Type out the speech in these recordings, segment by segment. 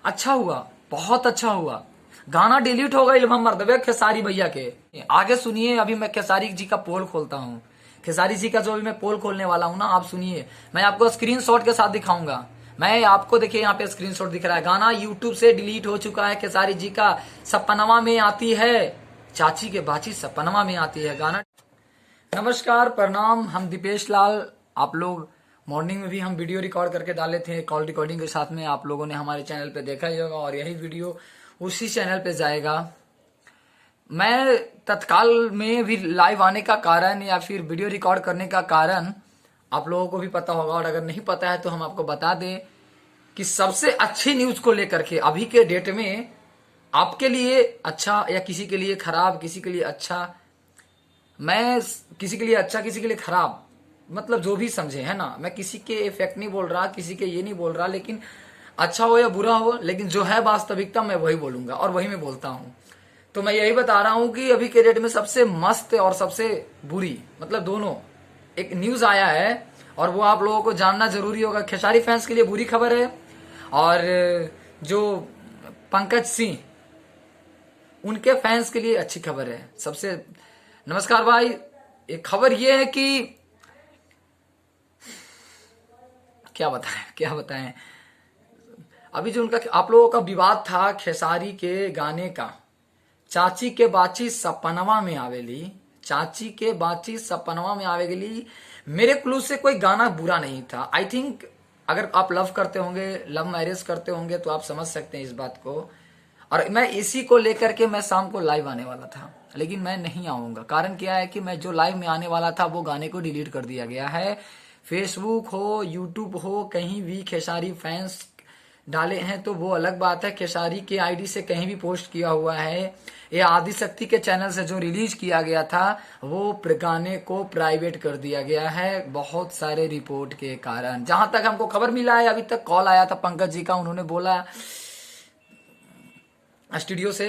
अच्छा हुआ, बहुत अच्छा हुआ। गाना डिलीट हो गई मर्दबे खेसारी भैया के। आगे सुनिए, अभी मैं खेसारी जी का पोल खोलता हूँ। खेसारी जी का जो अभी मैं पोल खोलने वाला हूँ ना, आप सुनिए। मैं आपको स्क्रीनशॉट के साथ दिखाऊंगा। मैं आपको देखिए यहाँ पे स्क्रीनशॉट दिख रहा है। गाना यूट्यूब से डिलीट हो चुका है खेसारी जी का। सपनवा में आती है चाची के बाची, सपनवा में आती है गाना। नमस्कार, प्रणाम, हम दीपेश लाल। आप लोग मॉर्निंग में भी हम वीडियो रिकॉर्ड करके डाले थे कॉल रिकॉर्डिंग के साथ में, आप लोगों ने हमारे चैनल पे देखा ही होगा और यही वीडियो उसी चैनल पे जाएगा। मैं तत्काल में भी लाइव आने का कारण या फिर वीडियो रिकॉर्ड करने का कारण आप लोगों को भी पता होगा, और अगर नहीं पता है तो हम आपको बता दें कि सबसे अच्छी न्यूज को लेकर के अभी के डेट में आपके लिए अच्छा या किसी के लिए खराब, किसी के लिए अच्छा, मैं किसी के लिए अच्छा किसी के लिए खराब, मतलब जो भी समझे है ना। मैं किसी के इफेक्ट नहीं बोल रहा, किसी के ये नहीं बोल रहा, लेकिन अच्छा हो या बुरा हो, लेकिन जो है वास्तविकता मैं वही बोलूंगा और वही मैं बोलता हूं। तो मैं यही बता रहा हूं कि अभी के डेट में सबसे मस्त और सबसे बुरी, मतलब दोनों एक न्यूज आया है और वो आप लोगों को जानना जरूरी होगा। खेसारी फैंस के लिए बुरी खबर है और जो पंकज सिंह उनके फैंस के लिए अच्छी खबर है। सबसे नमस्कार भाई, एक खबर ये है कि क्या बताएं। अभी जो उनका आप लोगों का विवाद था खेसारी के गाने का, चाची के बाची सपनवा में आवेली, चाची के बाची सपनवा में आवेली, मेरे क्लू से कोई गाना बुरा नहीं था। आई थिंक अगर आप लव करते होंगे, लव मैरिज करते होंगे तो आप समझ सकते हैं इस बात को। और मैं इसी को लेकर के मैं शाम को लाइव आने वाला था, लेकिन मैं नहीं आऊंगा। कारण क्या है कि मैं जो लाइव में आने वाला था वो गाने को डिलीट कर दिया गया है। फेसबुक हो, यूट्यूब हो, कहीं भी खेसारी फैंस डाले हैं तो वो अलग बात है। खेसारी के आईडी से कहीं भी पोस्ट किया हुआ है, ये आदिशक्ति के चैनल से जो रिलीज किया गया था वो गाने को प्राइवेट कर दिया गया है बहुत सारे रिपोर्ट के कारण। जहां तक हमको खबर मिला है, अभी तक कॉल आया था पंकज जी का, उन्होंने बोला स्टूडियो से,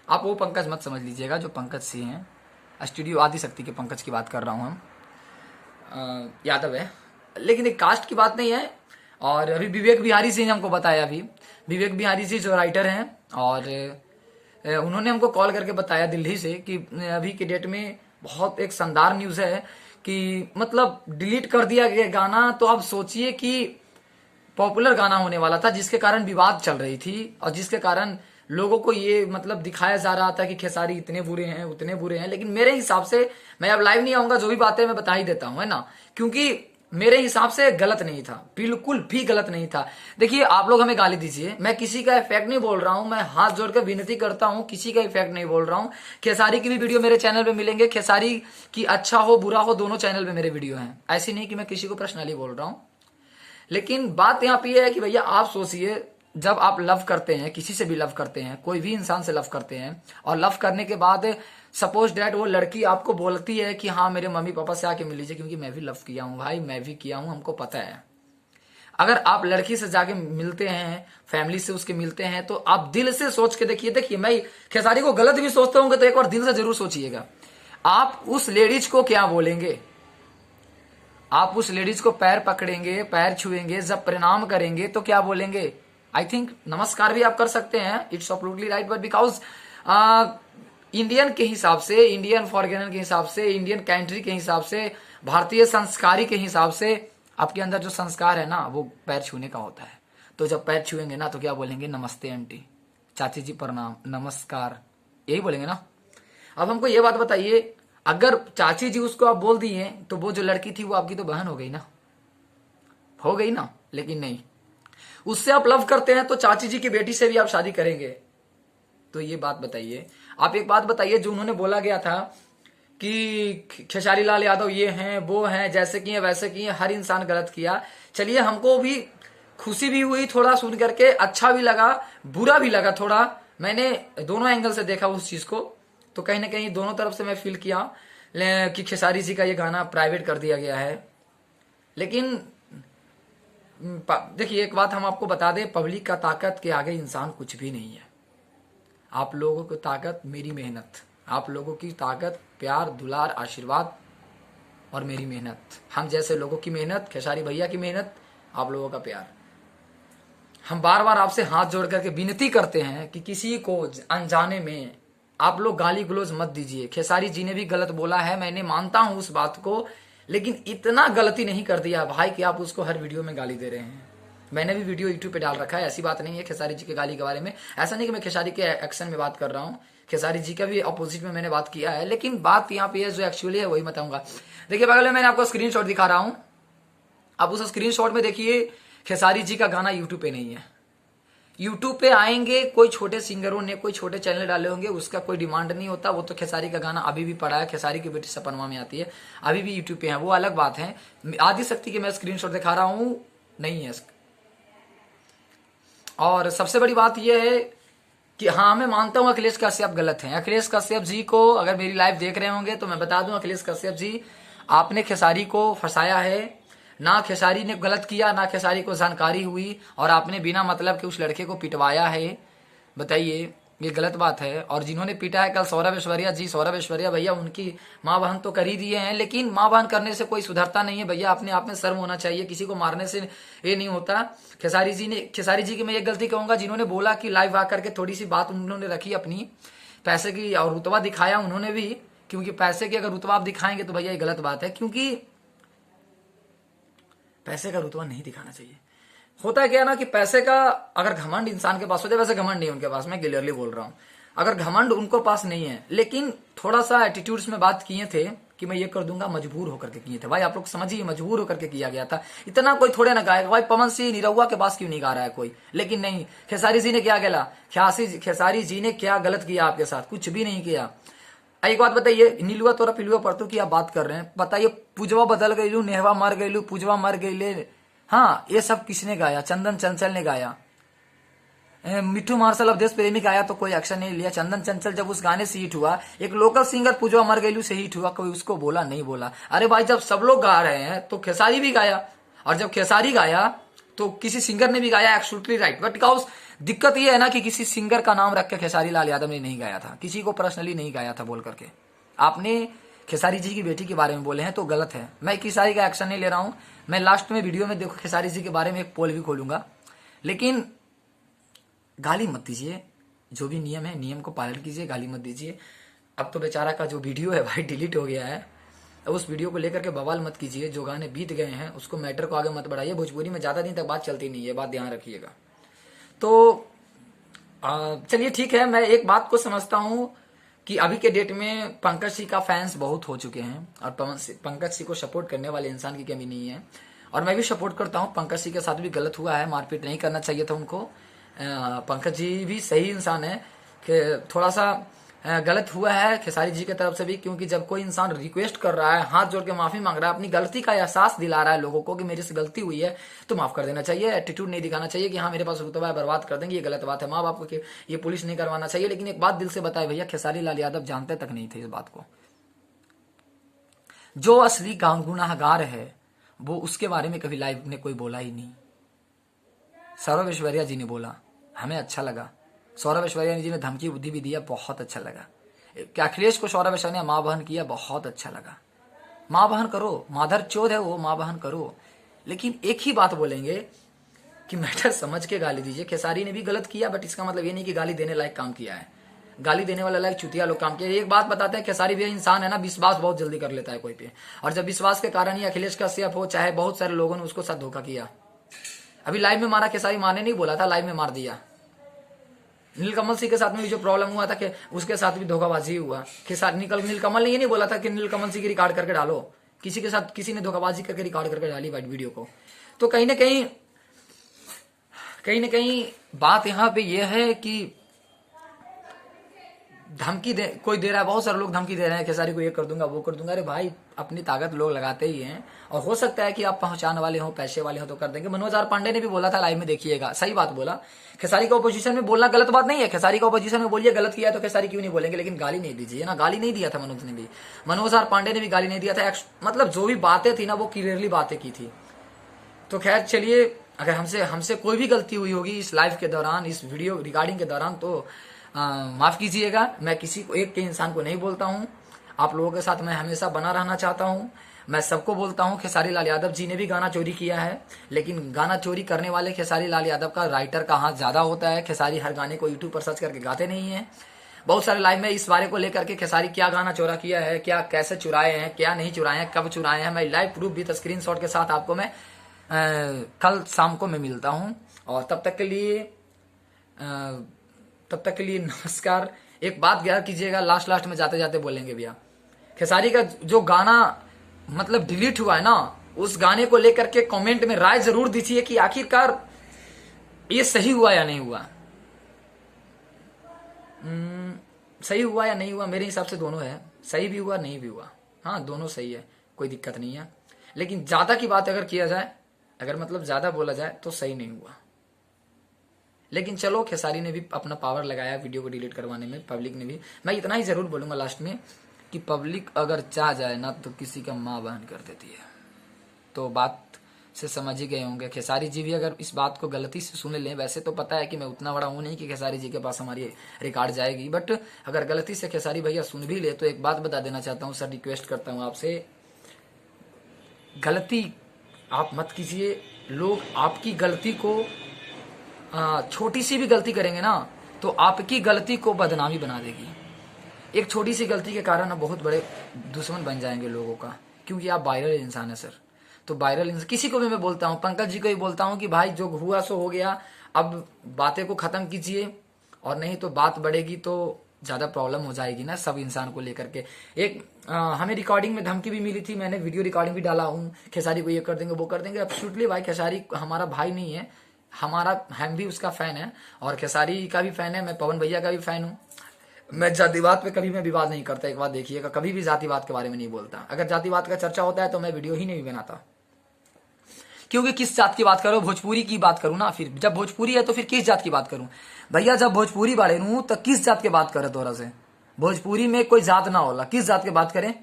आप वो पंकज मत समझ लीजिएगा जो पंकज सिंह हैं, स्टूडियो आदिशक्ति के पंकज की बात कर रहा हूं हम, यादव है, लेकिन एक कास्ट की बात नहीं है। और अभी विवेक बिहारी सिंह ने हमको बताया, अभी विवेक बिहारी सिंह जो राइटर हैं, और उन्होंने हमको कॉल करके बताया दिल्ली से कि अभी के डेट में बहुत एक शानदार न्यूज है कि मतलब डिलीट कर दिया गया गाना। तो आप सोचिए कि पॉपुलर गाना होने वाला था जिसके कारण विवाद चल रही थी और जिसके कारण लोगों को ये मतलब दिखाया जा रहा था कि खेसारी इतने बुरे हैं उतने बुरे हैं। लेकिन मेरे हिसाब से, मैं अब लाइव नहीं आऊंगा, जो भी बातें मैं बता ही देता हूं, है ना, क्योंकि मेरे हिसाब से गलत नहीं था, बिल्कुल भी गलत नहीं था। देखिए, आप लोग हमें गाली दीजिए, मैं किसी का इफेक्ट नहीं बोल रहा हूं, मैं हाथ जोड़कर विनती करता हूं, किसी का इफेक्ट नहीं बोल रहा हूं। खेसारी की भी वीडियो मेरे चैनल पे मिलेंगे, खेसारी की अच्छा हो बुरा हो दोनों चैनल पे मेरे वीडियो हैं, ऐसी नहीं कि मैं किसी को पर्सनली बोल रहा हूं। लेकिन बात यहाँ पे यह है कि भैया आप सोचिए, जब आप लव करते हैं, किसी से भी लव करते हैं, कोई भी इंसान से लव करते हैं, और लव करने के बाद सपोज डैट वो लड़की आपको बोलती है कि हाँ मेरे मम्मी पापा से आके मिल लीजिए क्योंकि मैं भी लव किया हूँ, भाई मैं भी किया हूँ, हमको पता है। अगर आप लड़की से जाके मिलते हैं, फैमिली से उसके मिलते हैं, तो आप दिल से सोच के देखिए। देखिए, मैं खेसारी को गलत भी सोचते होंगे तो एक बार दिल से जरूर सोचिएगा, आप उस लेडीज को क्या बोलेंगे। आप उस लेडीज को पैर पकड़ेंगे, पैर छुएंगे, जब प्रणाम करेंगे तो क्या बोलेंगे। आई थिंक नमस्कार भी आप कर सकते हैं, it's absolutely right, but because Indian के हिसाब से, इंडियन फॉरगेनर के हिसाब से, इंडियन कंट्री के हिसाब से, भारतीय संस्कारी के हिसाब से, आपके अंदर जो संस्कार है ना वो पैर छूने का होता है। तो जब पैर छुएंगे ना तो क्या बोलेंगे, नमस्ते आंटी, चाची जी प्रणाम, नमस्कार, यही बोलेंगे ना। अब हमको ये बात बताइए, अगर चाची जी उसको आप बोल दिए तो वो जो लड़की थी वो आपकी तो बहन हो गई ना, हो गई ना। लेकिन नहीं, उससे आप लव करते हैं तो चाची जी की बेटी से भी आप शादी करेंगे। तो ये बात बताइए, आप एक बात बताइए, जो उन्होंने बोला गया था कि खेसारी लाल यादव ये हैं वो हैं, जैसे किए वैसे किए, हर इंसान गलत किया। चलिए, हमको भी खुशी भी हुई थोड़ा सुन करके, अच्छा भी लगा, बुरा भी लगा थोड़ा। मैंने दोनों एंगल से देखा उस चीज को, तो कहीं ना कहीं दोनों तरफ से मैं फील किया कि खेसारी जी का ये गाना प्राइवेट कर दिया गया है। लेकिन देखिए, एक बात हम आपको बता दें, पब्लिक का ताकत के आगे इंसान कुछ भी नहीं है। आप लोगों की ताकत मेरी मेहनत, आप लोगों की ताकत प्यार दुलार आशीर्वाद और मेरी मेहनत, हम जैसे लोगों की मेहनत, खेसारी भैया की मेहनत, आप लोगों का प्यार। हम बार बार आपसे हाथ जोड़ करके विनती करते हैं कि किसी को अनजाने में आप लोग गाली गलौज मत दीजिए। खेसारी जी ने भी गलत बोला है, मैंने मानता हूं उस बात को, लेकिन इतना गलती नहीं कर दिया भाई कि आप उसको हर वीडियो में गाली दे रहे हैं। मैंने भी वीडियो यूट्यूब पे डाल रखा है, ऐसी बात नहीं है खेसारी जी के गाली के बारे में। ऐसा नहीं कि मैं खेसारी के एक्शन में बात कर रहा हूँ, खेसारी जी का भी अपोजिट में मैंने बात किया है, लेकिन बात यहाँ पे जो एक्चुअली है वही बताऊंगा। देखिए बगल में मैंने आपको स्क्रीनशॉट दिखा रहा हूँ, आप उस स्क्रीनशॉट में देखिए खेसारी जी का गाना यूट्यूब पे नहीं है। यूट्यूब पे आएंगे कोई छोटे सिंगरों ने कोई छोटे चैनल डाले होंगे, उसका कोई डिमांड नहीं होता। वो तो खेसारी का गाना अभी भी पड़ा है, खेसारी की बेटी सपनवा में आती है, अभी भी यूट्यूब पे है, वो अलग बात है। आदिशक्ति के मैं स्क्रीनशॉट दिखा रहा हूं, नहीं है। और सबसे बड़ी बात यह है कि हाँ, मैं मानता हूं अखिलेश कश्यप गलत हैं। अखिलेश कश्यप जी को अगर मेरी लाइव देख रहे होंगे तो मैं बता दूं, अखिलेश कश्यप जी आपने खेसारी को फंसाया है। ना खेसारी ने गलत किया, ना खेसारी को जानकारी हुई, और आपने बिना मतलब के उस लड़के को पिटवाया है। बताइए, ये गलत बात है। और जिन्होंने पीटा है कल सौरभ ऐश्वर्या जी, सौरभ ऐश्वर्या भैया उनकी माँ बहन तो कर ही दिए हैं, लेकिन माँ बहन करने से कोई सुधरता नहीं है भैया। अपने आप में शर्म होना चाहिए, किसी को मारने से ये नहीं होता। खेसारी जी की मैं ये गलती कहूंगा जिन्होंने बोला कि लाइव आकर के थोड़ी सी बात उन्होंने रखी अपनी पैसे की और रुतबा दिखाया उन्होंने भी, क्योंकि पैसे की अगर रुतबा आप दिखाएंगे तो भैया ये गलत बात है, क्योंकि पैसे का रुतबा नहीं दिखाना चाहिए। होता है क्या ना कि पैसे का अगर घमंड इंसान के पास हो जाए, वैसे घमंड नहीं उनके पास, मैं क्लियरली बोल रहा हूं, अगर घमंड उनको पास नहीं है, लेकिन थोड़ा सा एटीट्यूड्स में बात किए थे कि मैं ये कर दूंगा, मजबूर होकर के किए थे। भाई आप लोग समझिए, मजबूर होकर के किया गया था। इतना कोई थोड़े ना गाएगा भाई, पवन सिंह निरहुआ के पास क्यों नहीं गा रहा है कोई, लेकिन नहीं, खेसारी जी ने क्या गला, खेसारी जी ने क्या गलत किया आपके साथ, कुछ भी नहीं किया। एक बात बताइए, नीलुआ तोरा पिलुआ परतु की आप बात कर रहे हैं, बताइए पूजवा बदल गईलू, नेहवा मर गईलू, पूजवा मर गईले, हाँ ये सब किसने गाया? चंदन चंचल ने गाया। मिट्टू मार्शल अब देश प्रेमी गाया तो कोई एक्शन नहीं लिया। चंदन चंचल जब उस गाने से हिट हुआ, एक लोकल सिंगर पूजवा मर गईलू से हिट हुआ, कोई उसको बोला नहीं बोला। अरे भाई जब सब लोग गा रहे हैं तो खेसारी भी गाया, और जब खेसारी गाया तो किसी सिंगर ने भी गाया, एब्सोल्युटली राइट। बट बिकॉज दिक्कत ये है ना कि किसी सिंगर का नाम रख के खेसारी लाल यादव ने नहीं गाया था, किसी को पर्सनली नहीं गाया था बोल करके। आपने खेसारी जी की बेटी के बारे में बोले हैं तो गलत है। मैं खेसारी का एक्शन नहीं ले रहा हूं, मैं लास्ट में वीडियो में देखो खेसारी जी के बारे में एक पोल भी खोलूंगा, लेकिन गाली मत दीजिए। जो भी नियम है नियम को पालन कीजिए, गाली मत दीजिए। अब तो बेचारा का जो वीडियो है भाई डिलीट हो गया है, अब उस वीडियो को लेकर के बवाल मत कीजिए। जो गाने बीत गए हैं उसको मैटर को आगे मत बढ़ाइए। भोजपुरी में ज्यादा दिन तक बात चलती नहीं है, बात ध्यान रखिएगा। तो चलिए ठीक है, मैं एक बात को समझता हूं कि अभी के डेट में पंकज सिंह का फैंस बहुत हो चुके हैं, और पंकज सिंह को सपोर्ट करने वाले इंसान की कमी नहीं है, और मैं भी सपोर्ट करता हूं। पंकज सिंह के साथ भी गलत हुआ है, मारपीट नहीं करना चाहिए था उनको। पंकज जी भी सही इंसान है, कि थोड़ा सा गलत हुआ है खेसारी जी की तरफ से भी, क्योंकि जब कोई इंसान रिक्वेस्ट कर रहा है, हाथ जोड़ के माफी मांग रहा है, अपनी गलती का एहसास दिला रहा है लोगों को कि मेरे से गलती हुई है, तो माफ कर देना चाहिए। एटीट्यूड नहीं दिखाना चाहिए कि हाँ मेरे पास रुतबा है, बर्बाद कर देंगे, ये गलत बात है। माँ बाप को ये पुलिस नहीं करवाना चाहिए। लेकिन एक बात दिल से बताए भैया, खेसारी लाल यादव जानते तक नहीं थे इस बात को। जो असली गुनाहगार है वो उसके बारे में कभी लाइव में कोई बोला ही नहीं। सौरभ ऐश्वर्या जी ने बोला, हमें अच्छा लगा। सौरभ ऐश्वर्या जी ने धमकी बुद्धि भी दिया, बहुत अच्छा लगा। अखिलेश को सौरभ ऐश्वर्या ने माँ बहन किया, बहुत अच्छा लगा। माँ बहन करो, माधर चोद है वो, माँ बहन करो। लेकिन एक ही बात बोलेंगे कि मैटर समझ के गाली दीजिए। खेसारी ने भी गलत किया, बट इसका मतलब ये नहीं कि गाली देने लायक काम किया है। गाली देने वाला लायक चुतिया लोग काम किया। एक बात बताते हैं, खेसारी भी इंसान है ना, विश्वास बहुत जल्दी कर लेता है कोई पे, और जब विश्वास के कारण ही अखिलेश कश्यप हो चाहे बहुत सारे लोगों ने उसको साथ धोखा किया। अभी लाइव में मारा, खेसारी मारने नहीं बोला था, लाइव में मार दिया। नीलकमल सिंह के साथ में भी जो प्रॉब्लम हुआ था कि उसके साथ भी धोखाबाजी हुआ। नीलकमल ने ये नहीं बोला था कि नीलकमल सिंह की रिकॉर्ड करके डालो, किसी के साथ किसी ने धोखाबाजी करके रिकॉर्ड करके डाली वीडियो को। तो कहीं ना कहीं बात यहाँ पे यह है कि धमकी कोई दे रहा है, बहुत सारे लोग धमकी दे रहे हैं खेसारी को ये कर दूंगा वो कर दूंगा। अरे भाई अपनी ताकत लोग लगाते ही हैं, और हो सकता है कि आप पहुंचाने वाले हो, पैसे वाले हो तो कर देंगे। मनोज आर पांडे ने भी बोला था लाइव में, देखिएगा, सही बात बोला। खेसारी का ओपोजिशन में बोलना गलत बात नहीं है, खेसारी का ओपोजिशन में बोलिए, गलत किया तो खेसारी क्यों नहीं बोलेंगे, लेकिन गाली नहीं दीजिए ना। गाली नहीं दिया था मनोज ने भी, मनोज आर पांडे ने भी गाली नहीं दिया था। मतलब जो भी बातें थी ना वो क्लियरली बातें की थी। तो खैर चलिए, अगर हमसे कोई भी गलती हुई होगी इस लाइव के दौरान, इस वीडियो रिकॉर्डिंग के दौरान, तो माफ कीजिएगा। मैं किसी को एक के इंसान को नहीं बोलता हूं, आप लोगों के साथ मैं हमेशा बना रहना चाहता हूं। मैं सबको बोलता हूं खेसारी लाल यादव जी ने भी गाना चोरी किया है, लेकिन गाना चोरी करने वाले खेसारी लाल यादव का राइटर का हाथ ज्यादा होता है। खेसारी हर गाने को यूट्यूब पर सर्च करके गाते नहीं है। बहुत सारे लाइव में इस बारे को लेकर के खेसारी क्या गाना चोरा किया है, क्या कैसे चुराए हैं, क्या नहीं चुराए हैं, कब चुराए हैं, मैं लाइव प्रूफ विद स्क्रीनशॉट के साथ आपको मैं कल शाम को मैं मिलता हूं। और तब तक के लिए नमस्कार। एक बात याद कीजिएगा, लास्ट में जाते जाते बोलेंगे भैया, खेसारी का जो गाना मतलब डिलीट हुआ है ना, उस गाने को लेकर के कमेंट में राय जरूर दीजिए कि आखिरकार ये सही हुआ या नहीं हुआ। सही हुआ या नहीं हुआ, मेरे हिसाब से दोनों है, सही भी हुआ नहीं भी हुआ, हाँ दोनों सही है, कोई दिक्कत नहीं है। लेकिन ज्यादा की बात अगर किया जाए, अगर मतलब ज्यादा बोला जाए तो सही नहीं हुआ। लेकिन चलो, खेसारी ने भी अपना पावर लगाया वीडियो को डिलीट करवाने में, पब्लिक ने भी। मैं इतना ही जरूर बोलूंगा लास्ट में कि पब्लिक अगर चाह जाए ना तो किसी का मां बहन कर देती है। तो बात से समझ ही गए होंगे। खेसारी जी भी अगर इस बात को गलती से सुन लें, वैसे तो पता है कि मैं उतना बड़ा हूं नहीं कि खेसारी जी के पास हमारी रिकॉर्ड जाएगी, बट अगर गलती से खेसारी भैया सुन भी ले तो एक बात बता देना चाहता हूं सर, रिक्वेस्ट करता हूं आपसे, गलती आप मत कीजिए। लोग आपकी गलती को छोटी सी भी गलती करेंगे ना तो आपकी गलती को बदनामी बना देगी। एक छोटी सी गलती के कारण बहुत बड़े दुश्मन बन जाएंगे लोगों का, क्योंकि आप वायरल इंसान है सर। तो वायरल इंसान किसी को भी मैं बोलता हूँ, पंकज जी को भी बोलता हूँ कि भाई जो हुआ सो हो गया, अब बातें को खत्म कीजिए, और नहीं तो बात बढ़ेगी तो ज्यादा प्रॉब्लम हो जाएगी ना सब इंसान को लेकर के। एक हमें रिकॉर्डिंग में धमकी भी मिली थी, मैंने वीडियो रिकॉर्डिंग भी डाला हूँ, खेसारी को ये कर देंगे वो कर देंगे। एब्सोल्युटली भाई, खेसारी हमारा भाई नहीं है, हम भी उसका फैन है, और खेसारी का भी फैन है, मैं पवन भैया का भी फैन हूँ। मैं जातिवाद पे कभी मैं विवाद नहीं करता, एक बात देखिएगा, कभी भी जातिवाद के बारे में नहीं बोलता। अगर जातिवाद का चर्चा होता है तो मैं वीडियो ही नहीं बनाता, क्योंकि किस जात की बात करो, भोजपुरी की बात करूं ना, फिर जब भोजपुरी है तो फिर किस जात की बात करूं भैया, जब भोजपुरी बाड़े नू तो किस जात की बात करे तोरा से, भोजपुरी में कोई जात ना होला, किस जात की बात करें,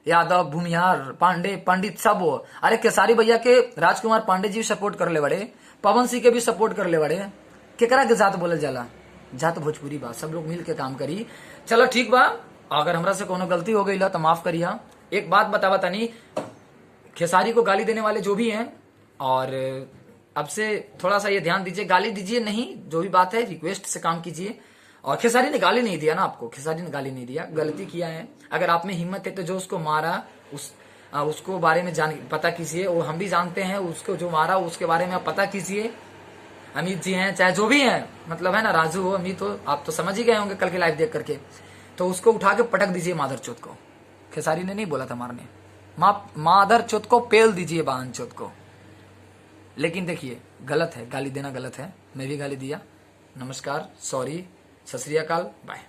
यादव, भूमिहार, पांडे, पंडित सब हो। अरे खेसारी भैया के राजकुमार पांडे जी सपोर्ट कर ले बड़े, पवन सिंह के भी सपोर्ट कर ले बड़े, केकरा के जात बोलल जाला, जात भोजपुरी बा, सब लोग मिल के काम करी। चलो ठीक बा, अगर हमरा से कोनो गलती हो गई ला तो माफ करिया। एक बात बता नहीं, खेसारी को गाली देने वाले जो भी हैं, और अब से थोड़ा सा ये ध्यान दीजिए, गाली दीजिए नहीं, जो भी बात है रिक्वेस्ट से काम कीजिए। और खेसारी ने गाली नहीं दिया ना आपको, खेसारी ने गाली नहीं दिया, गलती किया है। अगर आप में हिम्मत है तो जो उसको मारा उसको बारे में पता कीजिए, वो हम भी जानते हैं, उसको जो मारा उसके बारे में आप पता कीजिए। अमित जी हैं, चाहे जो भी हैं, मतलब है ना, राजू हो, अमित हो, आप तो समझ ही गए होंगे कल के लाइव देख करके, तो उसको उठा के पटक दीजिए मादर चौथ को। खेसारी ने नहीं बोला था मारने, मादर चौथ को पेल दीजिए, बहन चौथ को। लेकिन देखिए, गलत है, गाली देना गलत है, मैं भी गाली दिया। नमस्कार, सॉरी, सत श्री अकाल, बाय।